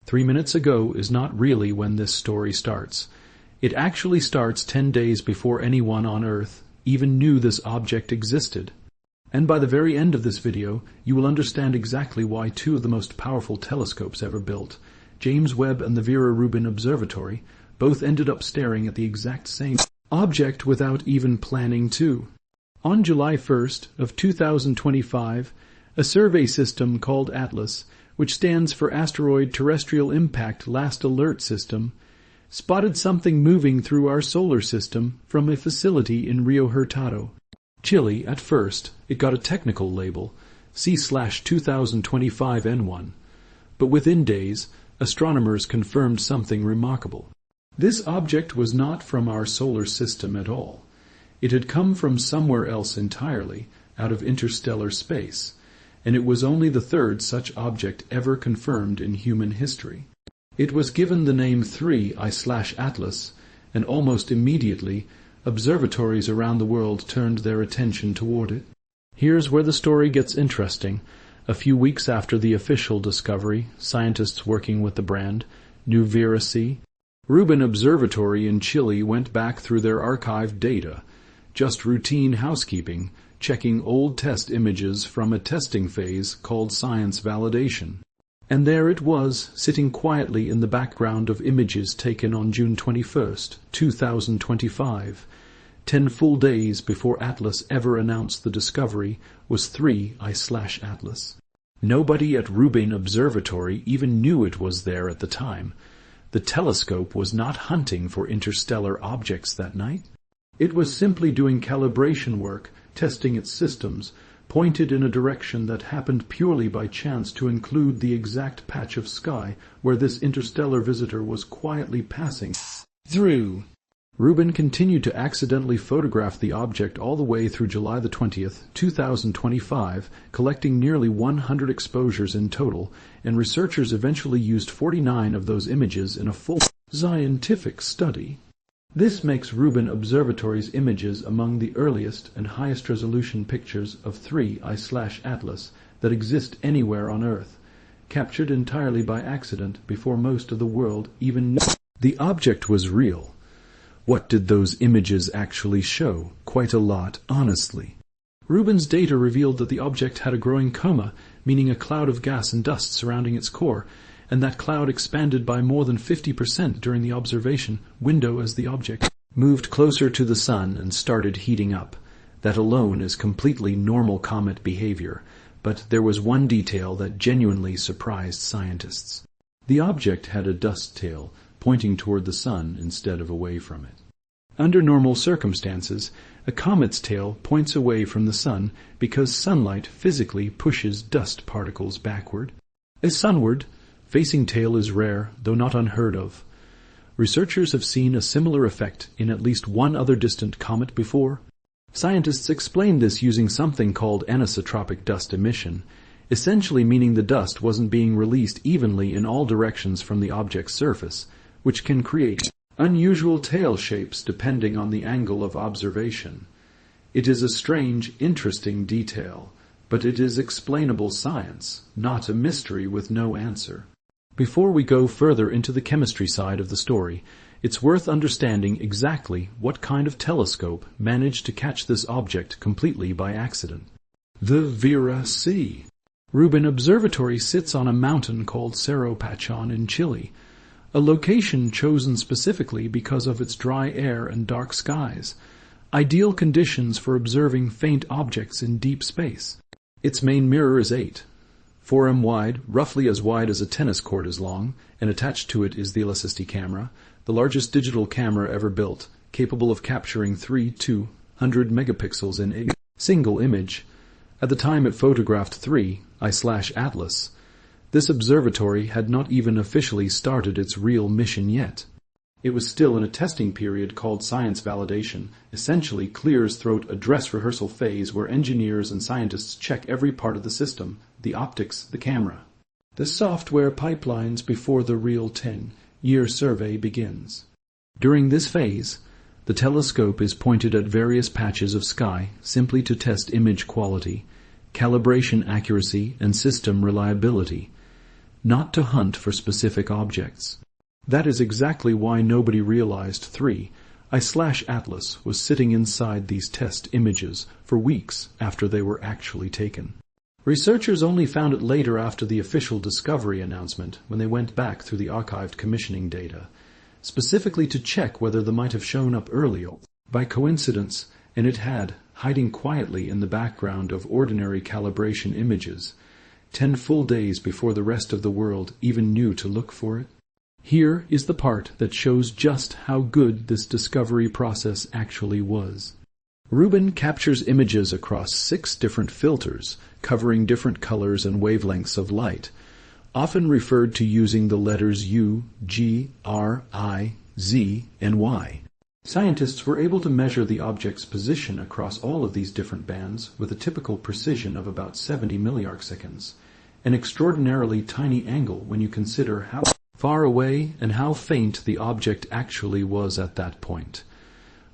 3 minutes ago is not really when this story starts. It actually starts 10 days before anyone on Earth even knew this object existed. And by the very end of this video, you will understand exactly why two of the most powerful telescopes ever built, James Webb and the Vera Rubin Observatory, both ended up staring at the exact same object without even planning to. On July 1st of 2025, a survey system called ATLAS, which stands for Asteroid Terrestrial Impact Last Alert System, spotted something moving through our solar system from a facility in Rio Hurtado, Chile. At first, it got a technical label, C/2025N1, but within days, astronomers confirmed something remarkable. This object was not from our solar system at all. It had come from somewhere else entirely, out of interstellar space, and it was only the third such object ever confirmed in human history. It was given the name 3I/Atlas, and almost immediately, observatories around the world turned their attention toward it. Here's where the story gets interesting. A few weeks after the official discovery, scientists working with the brand knew Vera C. Rubin Observatory in Chile went back through their archived data, just routine housekeeping, checking old test images from a testing phase called science validation. And there it was, sitting quietly in the background of images taken on June 21st, 2025. 10 full days before Atlas ever announced the discovery was 3I/Atlas. Nobody at Rubin Observatory even knew it was there at the time. The telescope was not hunting for interstellar objects that night. It was simply doing calibration work, testing its systems, pointed in a direction that happened purely by chance to include the exact patch of sky where this interstellar visitor was quietly passing through. Rubin continued to accidentally photograph the object all the way through July the 20th, 2025, collecting nearly 100 exposures in total, and researchers eventually used 49 of those images in a full scientific study. This makes Rubin Observatory's images among the earliest and highest resolution pictures of 3I/Atlas that exist anywhere on Earth, captured entirely by accident before most of the world even knew the object was real. What did those images actually show? Quite a lot, honestly. Rubin's data revealed that the object had a growing coma, meaning a cloud of gas and dust surrounding its core, and that cloud expanded by more than 50% during the observation window as the object moved closer to the sun and started heating up. That alone is completely normal comet behavior, but there was one detail that genuinely surprised scientists. The object had a dust tail, pointing toward the sun instead of away from it. Under normal circumstances, a comet's tail points away from the sun because sunlight physically pushes dust particles backward. A sunward facing tail is rare, though not unheard of. Researchers have seen a similar effect in at least one other distant comet before. Scientists explained this using something called anisotropic dust emission, essentially meaning the dust wasn't being released evenly in all directions from the object's surface, which can create unusual tail shapes depending on the angle of observation. It is a strange, interesting detail, but it is explainable science, not a mystery with no answer. Before we go further into the chemistry side of the story, it's worth understanding exactly what kind of telescope managed to catch this object completely by accident. The Vera C. Rubin Observatory sits on a mountain called Cerro Pachon in Chile, a location chosen specifically because of its dry air and dark skies, ideal conditions for observing faint objects in deep space. Its main mirror is 4 m wide, roughly as wide as a tennis court is long, and attached to it is the Elasticity camera, the largest digital camera ever built, capable of capturing 300 megapixels in a single image. At the time it photographed 3I/Atlas, this observatory had not even officially started its real mission yet. It was still in a testing period called science validation, essentially clear as throat, a dress rehearsal phase where engineers and scientists check every part of the system, the optics, the camera, the software pipelines before the real 10-year survey begins. During this phase, the telescope is pointed at various patches of sky simply to test image quality, calibration accuracy, and system reliability. not to hunt for specific objects. That is exactly why nobody realized 3I/Atlas was sitting inside these test images for weeks after they were actually taken. Researchers only found it later after the official discovery announcement, when they went back through the archived commissioning data, specifically to check whether they might have shown up earlier by coincidence, and it had, hiding quietly in the background of ordinary calibration images, 10 full days before the rest of the world even knew to look for it. Here is the part that shows just how good this discovery process actually was. Rubin captures images across 6 different filters, covering different colors and wavelengths of light, often referred to using the letters U, G, R, I, Z, and Y. Scientists were able to measure the object's position across all of these different bands with a typical precision of about 70 milliarcseconds, an extraordinarily tiny angle when you consider how far away and how faint the object actually was at that point.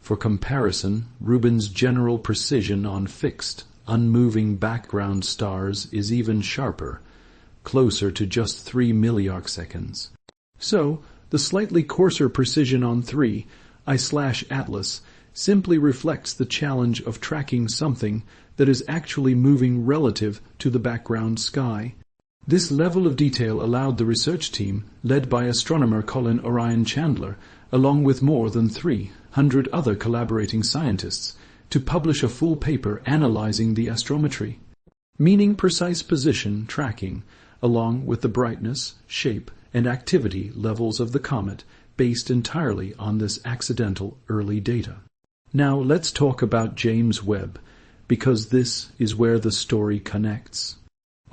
For comparison, Rubin's general precision on fixed, unmoving background stars is even sharper, closer to just 3 milliarcseconds. So, the slightly coarser precision on 3I/Atlas simply reflects the challenge of tracking something that is actually moving relative to the background sky. This level of detail allowed the research team, led by astronomer Colin Orion Chandler, along with more than 300 other collaborating scientists, to publish a full paper analyzing the astrometry, meaning precise position tracking, along with the brightness, shape, and activity levels of the comet, based entirely on this accidental early data. Now let's talk about James Webb, because this is where the story connects.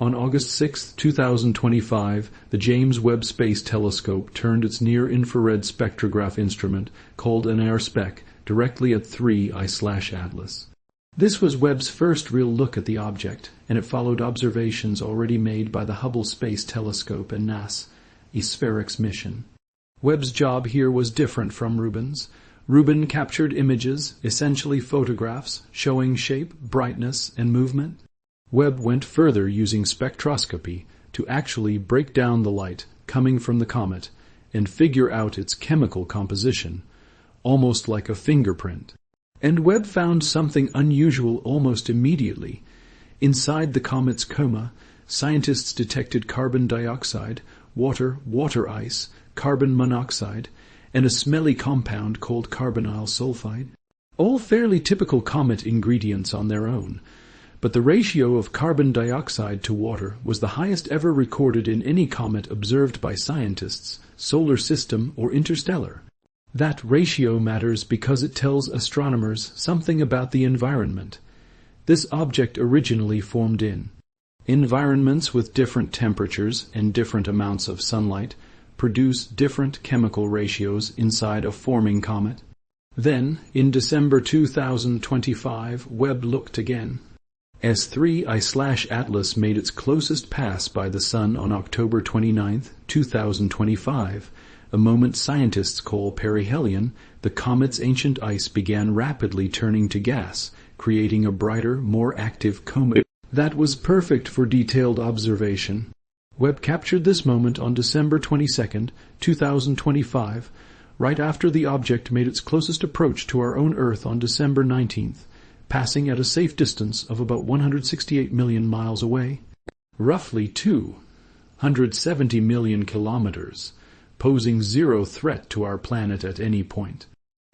On August 6, 2025, the James Webb Space Telescope turned its near-infrared spectrograph instrument, called an AirSpec, directly at 3I/Atlas. This was Webb's first real look at the object, and it followed observations already made by the Hubble Space Telescope and NASA's SPHEREX mission. Webb's job here was different from Rubin's. Rubin captured images, essentially photographs, showing shape, brightness, and movement. Webb went further using spectroscopy to actually break down the light coming from the comet and figure out its chemical composition, almost like a fingerprint. And Webb found something unusual almost immediately. Inside the comet's coma, scientists detected carbon dioxide, water ice, carbon monoxide, and a smelly compound called carbonyl sulfide. All fairly typical comet ingredients on their own. But the ratio of carbon dioxide to water was the highest ever recorded in any comet observed by scientists, solar system or interstellar. That ratio matters because it tells astronomers something about the environment. This object originally formed in environments with different temperatures and different amounts of sunlight produce different chemical ratios inside a forming comet. Then, in December 2025, Webb looked again. As 3I/Atlas made its closest pass by the Sun on October 29, 2025, a moment scientists call perihelion, the comet's ancient ice began rapidly turning to gas, creating a brighter, more active comet that was perfect for detailed observation. Webb captured this moment on December 22, 2025, right after the object made its closest approach to our own Earth on December 19th. Passing at a safe distance of about 168 million miles away, roughly 270 million kilometers, posing zero threat to our planet at any point.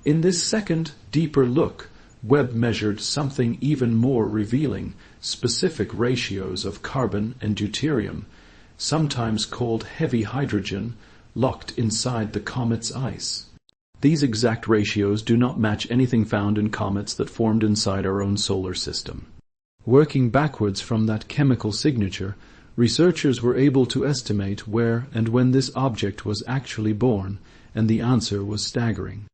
In this second, deeper look, Webb measured something even more revealing, specific ratios of carbon and deuterium, sometimes called heavy hydrogen, locked inside the comet's ice. These exact ratios do not match anything found in comets that formed inside our own solar system. Working backwards from that chemical signature, researchers were able to estimate where and when this object was actually born, and the answer was staggering.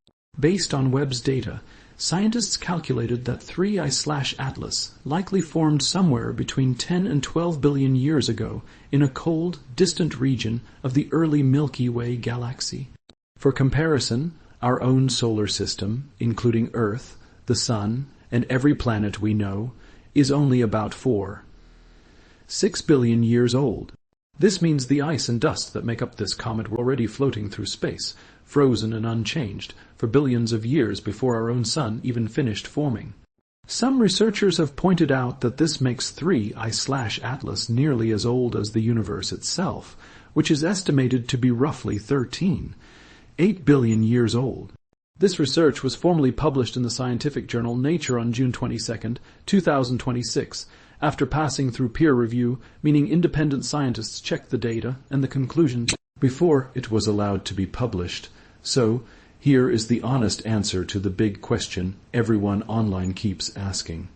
Based on Webb's data, scientists calculated that 3I/Atlas likely formed somewhere between 10 and 12 billion years ago in a cold, distant region of the early Milky Way galaxy. For comparison, our own solar system, including Earth, the Sun, and every planet we know, is only about 6 billion years old. This means the ice and dust that make up this comet were already floating through space, frozen and unchanged, for billions of years before our own sun even finished forming. Some researchers have pointed out that this makes 3I/Atlas nearly as old as the universe itself, which is estimated to be roughly 8 billion years old. This research was formally published in the scientific journal Nature on June 22, 2026, after passing through peer review, meaning independent scientists checked the data and the conclusions before it was allowed to be published. So, here is the honest answer to the big question everyone online keeps asking.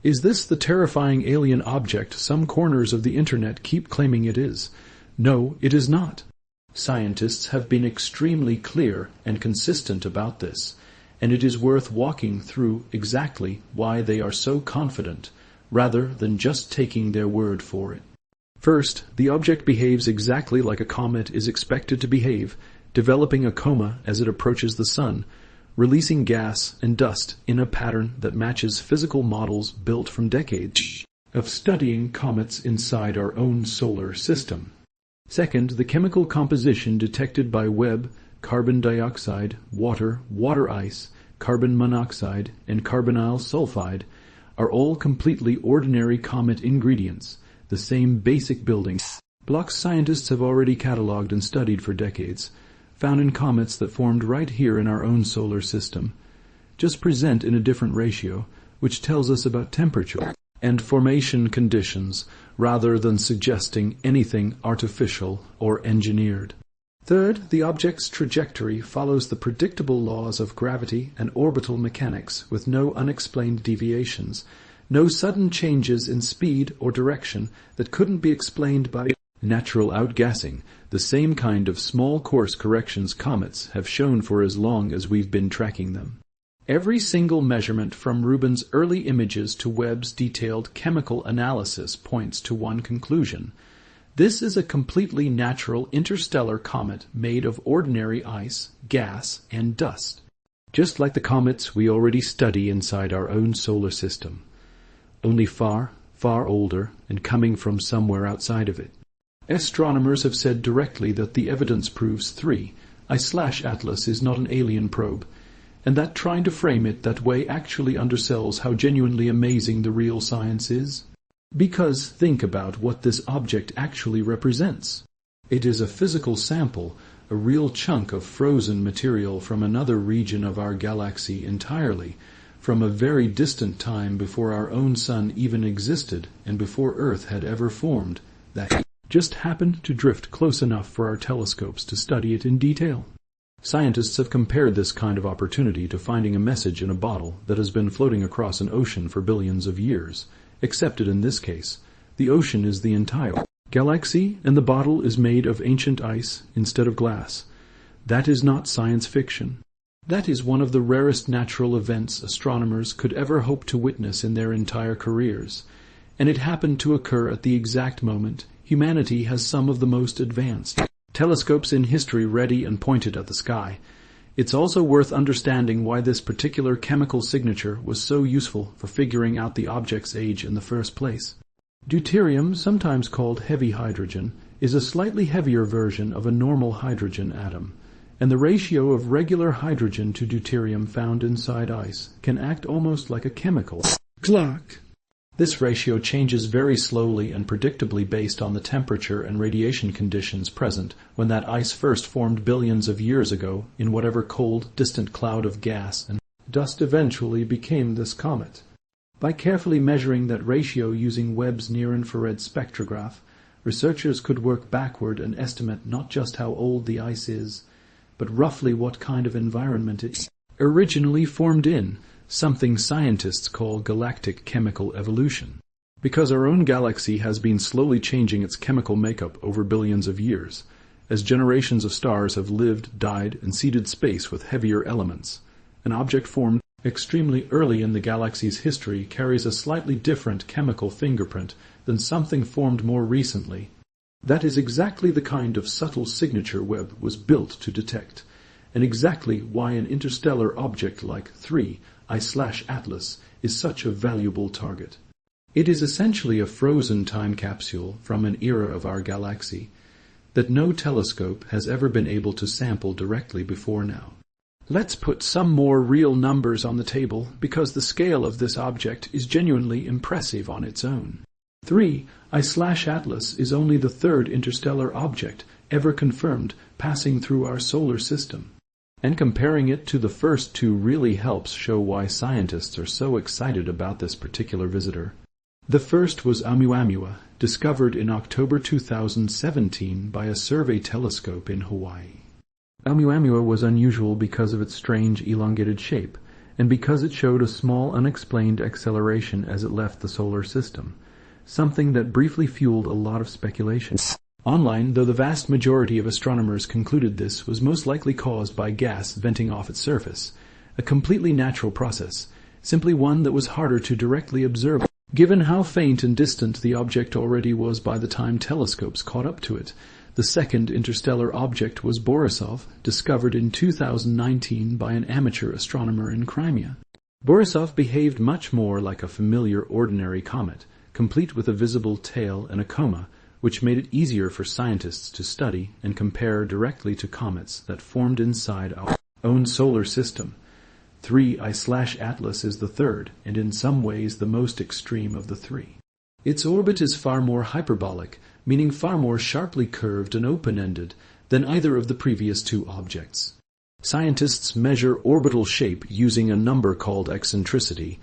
Is this the terrifying alien object some corners of the internet keep claiming it is? No, it is not. Scientists have been extremely clear and consistent about this, and it is worth walking through exactly why they are so confident, rather than just taking their word for it. First, the object behaves exactly like a comet is expected to behave, developing a coma as it approaches the sun, releasing gas and dust in a pattern that matches physical models built from decades of studying comets inside our own solar system. Second, the chemical composition detected by Webb, carbon dioxide, water, water ice, carbon monoxide, and carbonyl sulfide are all completely ordinary comet ingredients, the same basic building blocks scientists have already catalogued and studied for decades, found in comets that formed right here in our own solar system, just present in a different ratio, which tells us about temperature and formation conditions, rather than suggesting anything artificial or engineered. Third, the object's trajectory follows the predictable laws of gravity and orbital mechanics with no unexplained deviations, no sudden changes in speed or direction that couldn't be explained by natural outgassing, the same kind of small course corrections comets have shown for as long as we've been tracking them. Every single measurement from Rubin's early images to Webb's detailed chemical analysis points to one conclusion. This is a completely natural interstellar comet made of ordinary ice, gas, and dust, just like the comets we already study inside our own solar system, only far, far older and coming from somewhere outside of it. Astronomers have said directly that the evidence proves 3I/Atlas is not an alien probe, and that trying to frame it that way actually undersells how genuinely amazing the real science is. Because think about what this object actually represents. It is a physical sample, a real chunk of frozen material from another region of our galaxy entirely, from a very distant time before our own sun even existed and before Earth had ever formed, that just happened to drift close enough for our telescopes to study it in detail. Scientists have compared this kind of opportunity to finding a message in a bottle that has been floating across an ocean for billions of years, except that in this case, the ocean is the entire galaxy and the bottle is made of ancient ice instead of glass. That is not science fiction. That is one of the rarest natural events astronomers could ever hope to witness in their entire careers, and it happened to occur at the exact moment humanity has some of the most advanced telescopes in history ready and pointed at the sky. It's also worth understanding why this particular chemical signature was so useful for figuring out the object's age in the first place. Deuterium, sometimes called heavy hydrogen, is a slightly heavier version of a normal hydrogen atom, and the ratio of regular hydrogen to deuterium found inside ice can act almost like a chemical clock. This ratio changes very slowly and predictably based on the temperature and radiation conditions present when that ice first formed billions of years ago in whatever cold, distant cloud of gas and dust eventually became this comet. By carefully measuring that ratio using Webb's near-infrared spectrograph, researchers could work backward and estimate not just how old the ice is, but roughly what kind of environment it originally formed in, something scientists call galactic chemical evolution. Because our own galaxy has been slowly changing its chemical makeup over billions of years, as generations of stars have lived, died, and seeded space with heavier elements, an object formed extremely early in the galaxy's history carries a slightly different chemical fingerprint than something formed more recently. That is exactly the kind of subtle signature Webb was built to detect, and exactly why an interstellar object like 3I/Atlas is such a valuable target. It is essentially a frozen time capsule from an era of our galaxy that no telescope has ever been able to sample directly before now. Let's put some more real numbers on the table because the scale of this object is genuinely impressive on its own. 3 I/Atlas is only the third interstellar object ever confirmed passing through our solar system. And comparing it to the first two really helps show why scientists are so excited about this particular visitor. The first was Oumuamua, discovered in October 2017 by a survey telescope in Hawaii. Oumuamua was unusual because of its strange elongated shape, and because it showed a small unexplained acceleration as it left the solar system, something that briefly fueled a lot of speculation. Online, though the vast majority of astronomers concluded this was most likely caused by gas venting off its surface, a completely natural process, simply one that was harder to directly observe, given how faint and distant the object already was by the time telescopes caught up to it. The second interstellar object was Borisov, discovered in 2019 by an amateur astronomer in Crimea. Borisov behaved much more like a familiar ordinary comet, complete with a visible tail and a coma, which made it easier for scientists to study and compare directly to comets that formed inside our own solar system. 3 I/Atlas is the third, and in some ways the most extreme of the three. Its orbit is far more hyperbolic, meaning far more sharply curved and open-ended than either of the previous two objects. Scientists measure orbital shape using a number called eccentricity,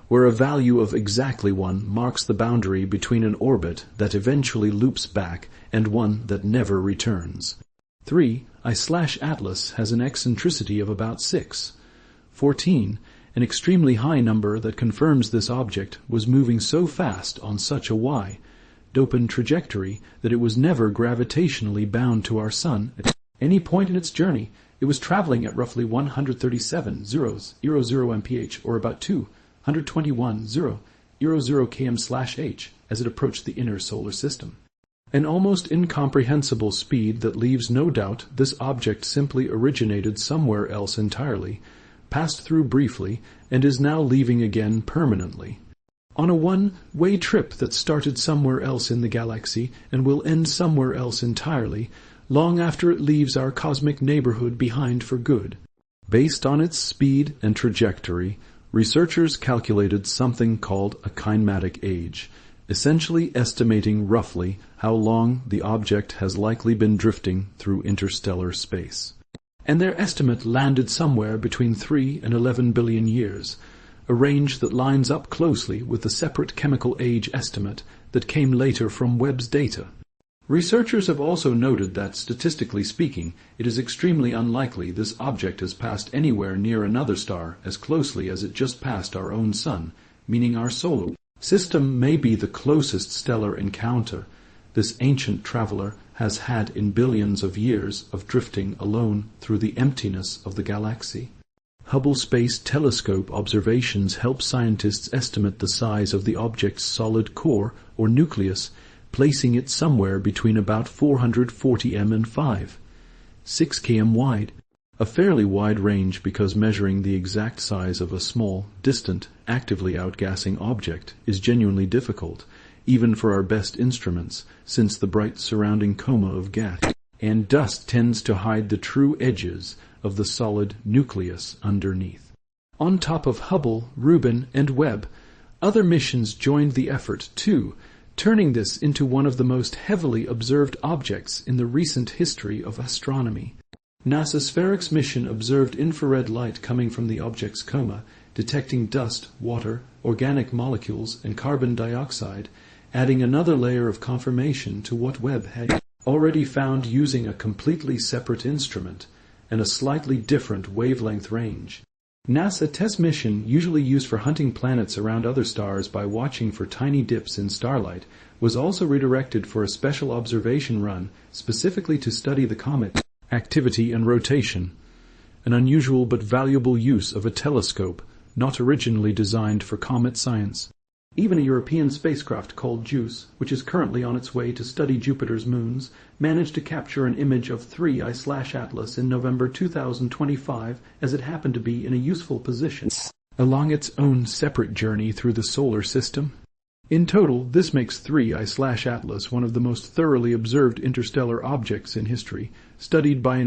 where a value of exactly 1 marks the boundary between an orbit that eventually loops back and one that never returns. 3 I/Atlas has an eccentricity of about 6. 14, an extremely high number that confirms this object was moving so fast on such a wide-open trajectory that it was never gravitationally bound to our Sun at any point in its journey. It was traveling at roughly 137.000 mph, or about 221.000 km/h, as it approached the inner solar system. An almost incomprehensible speed that leaves no doubt this object simply originated somewhere else entirely, passed through briefly, and is now leaving again permanently. On a one-way trip that started somewhere else in the galaxy and will end somewhere else entirely, long after it leaves our cosmic neighborhood behind for good. Based on its speed and trajectory, researchers calculated something called a kinematic age, essentially estimating roughly how long the object has likely been drifting through interstellar space. And their estimate landed somewhere between 3 and 11 billion years, a range that lines up closely with the separate chemical age estimate that came later from Webb's data. Researchers have also noted that, statistically speaking, it is extremely unlikely this object has passed anywhere near another star as closely as it just passed our own Sun, meaning our solar system may be the closest stellar encounter this ancient traveler has had in billions of years of drifting alone through the emptiness of the galaxy. Hubble Space Telescope observations help scientists estimate the size of the object's solid core or nucleus, placing it somewhere between about 440 m and 6 km wide, a fairly wide range because measuring the exact size of a small, distant, actively outgassing object is genuinely difficult, even for our best instruments, since the bright surrounding coma of gas and dust tends to hide the true edges of the solid nucleus underneath. On top of Hubble, Rubin, and Webb, other missions joined the effort too, turning this into one of the most heavily observed objects in the recent history of astronomy. NASA's SPHERICS mission observed infrared light coming from the object's coma, detecting dust, water, organic molecules, and carbon dioxide, adding another layer of confirmation to what Webb had already found using a completely separate instrument and a slightly different wavelength range. NASA TESS mission, usually used for hunting planets around other stars by watching for tiny dips in starlight, was also redirected for a special observation run specifically to study the comet's activity and rotation, an unusual but valuable use of a telescope not originally designed for comet science. Even a European spacecraft called JUICE, which is currently on its way to study Jupiter's moons, managed to capture an image of 3 I/Atlas in November 2025 as it happened to be in a useful position along its own separate journey through the solar system. In total, this makes 3I/Atlas one of the most thoroughly observed interstellar objects in history, studied by an